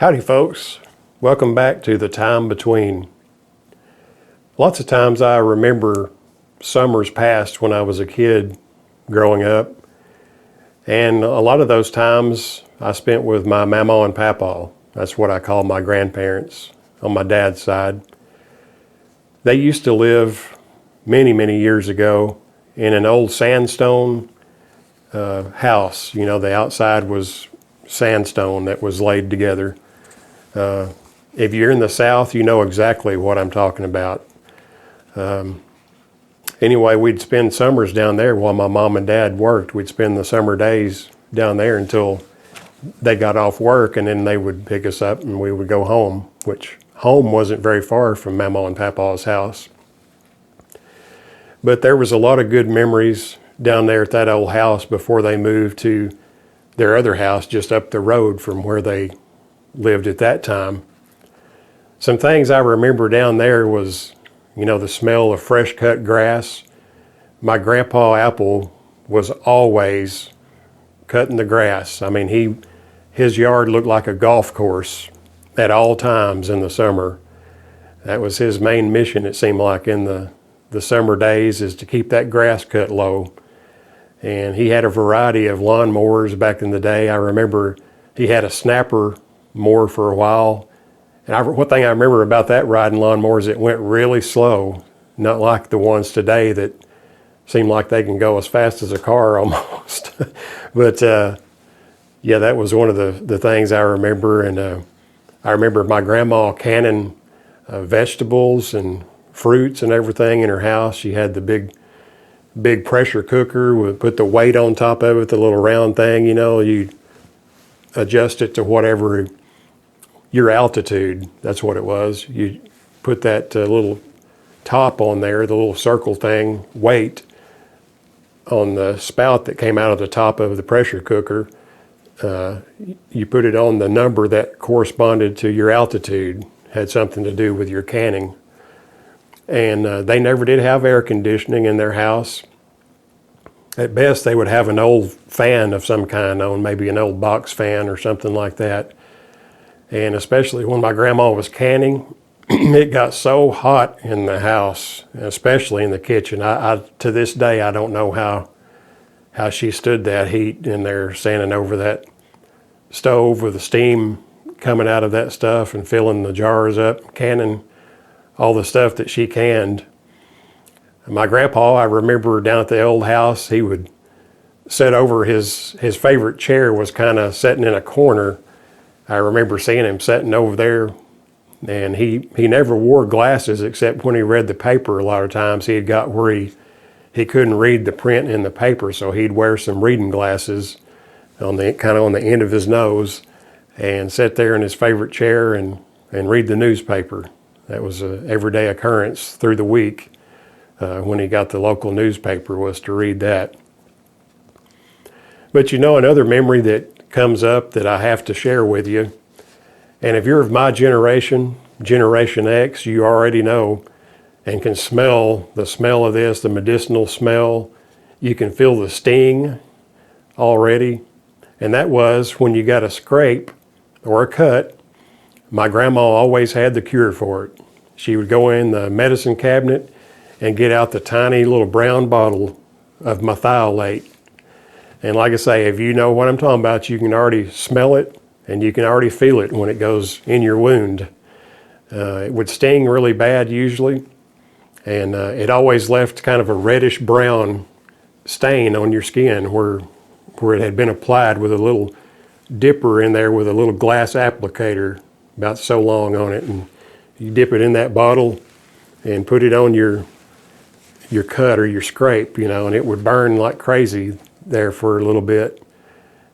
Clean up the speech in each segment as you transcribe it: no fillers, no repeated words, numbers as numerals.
Howdy folks, welcome back to the time between. Lots of times I remember summers past when I was a kid growing up, and a lot of those times I spent with my Mamaw and Papaw. That's what I call my grandparents on my dad's side. They used to live many years ago in an old sandstone house. You know, the outside was sandstone that was laid together. If you're in the South, you know exactly what I'm talking about. Anyway, we'd spend summers down there while my mom and dad worked. We'd spend the summer days down there until they got off work, and then they would pick us up and we would go home, which home wasn't very far from Mamaw and Papaw's house. But there was a lot of good memories down there at that old house before they moved to their other house just up the road from where they lived at that time. Some things I remember down there was, you know, the smell of fresh cut grass. My grandpa Apple was always cutting the grass. I mean, his yard looked like a golf course at all times in the summer. That was his main mission, it seemed like, in the summer days, is to keep that grass cut low. And he had a variety of lawnmowers back in the day. I remember he had a snapper mower for a while. And one thing I remember about that riding lawnmower is it went really slow, not like the ones today that seem like they can go as fast as a car almost. But yeah, that was one of the things I remember. And I remember my grandma canning vegetables and fruits and everything in her house. She had the big pressure cooker, would put the weight on top of it, the little round thing, you know, you adjust it to whatever your altitude, that's what it was. You put that little top on there, the little circle thing, weight on the spout that came out of the top of the pressure cooker. You put it on the number that corresponded to your altitude, had something to do with your canning. And they never did have air conditioning in their house. At best, they would have an old fan of some kind on, maybe an old box fan or something like that. And especially when my grandma was canning, it got so hot in the house, especially in the kitchen. To this day, I don't know how she stood that heat in there, standing over that stove with the steam coming out of that stuff and filling the jars up, canning all the stuff that she canned. My grandpa, I remember down at the old house, he would sit over his favorite chair was kind of sitting in a corner. I remember seeing him sitting over there, and he never wore glasses except when he read the paper. A lot of times he had got where he couldn't read the print in the paper, so he'd wear some reading glasses on the kind of on the end of his nose and sit there in his favorite chair and read the newspaper. That was an everyday occurrence through the week when he got the local newspaper, was to read that. But you know, another memory that comes up that I have to share with you, and if you're of my generation, Generation X, you already know and can smell the smell of this, the medicinal smell. You can feel the sting already. And that was when you got a scrape or a cut. My grandma always had the cure for it. She would go in the medicine cabinet and get out the tiny little brown bottle of Merthiolate. And like I say, if you know what I'm talking about, you can already smell it and you can already feel it when it goes in your wound. It would sting really bad usually, and it always left kind of a reddish-brown stain on your skin where it had been applied with a little dipper in there with a little glass applicator about so long on it, and you dip it in that bottle and put it on your cut or your scrape, you know, and it would burn like crazy there for a little bit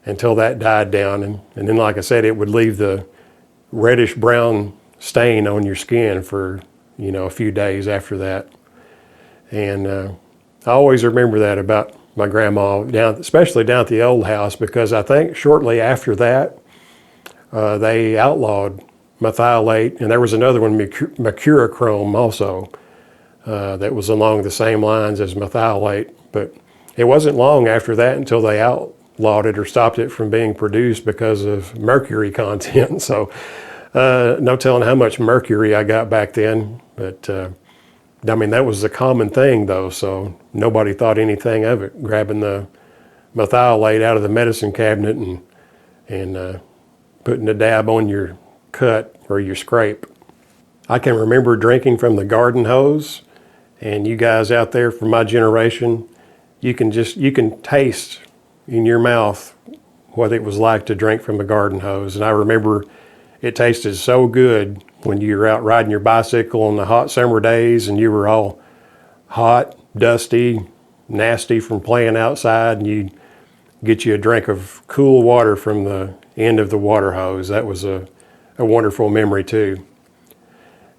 until that died down, and then, like I said, it would leave the reddish brown stain on your skin for, you know, a few days after that. And I always remember that about my grandma, especially down at the old house, because I think shortly after that they outlawed Merthiolate, and there was another one, mercurochrome also, that was along the same lines as Merthiolate. But it wasn't long after that until they outlawed it or stopped it from being produced because of mercury content. So no telling how much mercury I got back then, but I mean, that was a common thing though, so nobody thought anything of it, grabbing the merthiolate out of the medicine cabinet and putting a dab on your cut or your scrape. I can remember drinking from the garden hose, and you guys out there from my generation, you can taste in your mouth what it was like to drink from a garden hose. And I remember it tasted so good when you were out riding your bicycle on the hot summer days and you were all hot, dusty, nasty from playing outside, and you'd get you a drink of cool water from the end of the water hose. That was a wonderful memory too.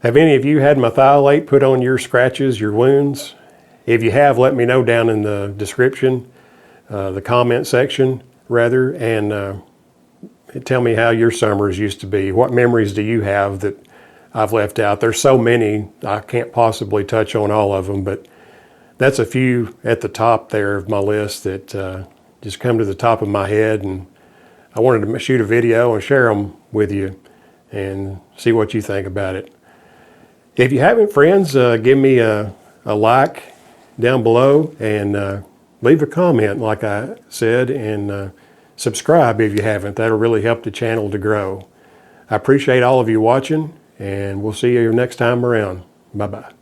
Have any of you had merthiolate put on your scratches, your wounds? If you have, let me know down in the description, the comment section rather, and tell me how your summers used to be. What memories do you have that I've left out? There's so many, I can't possibly touch on all of them, but that's a few at the top there of my list that just come to the top of my head, and I wanted to shoot a video and share them with you and see what you think about it. If you haven't, friends, give me a like down below and leave a comment like I said, and subscribe if you haven't. That'll really help the channel to grow. I appreciate all of you watching, and we'll see you next time around. Bye-bye.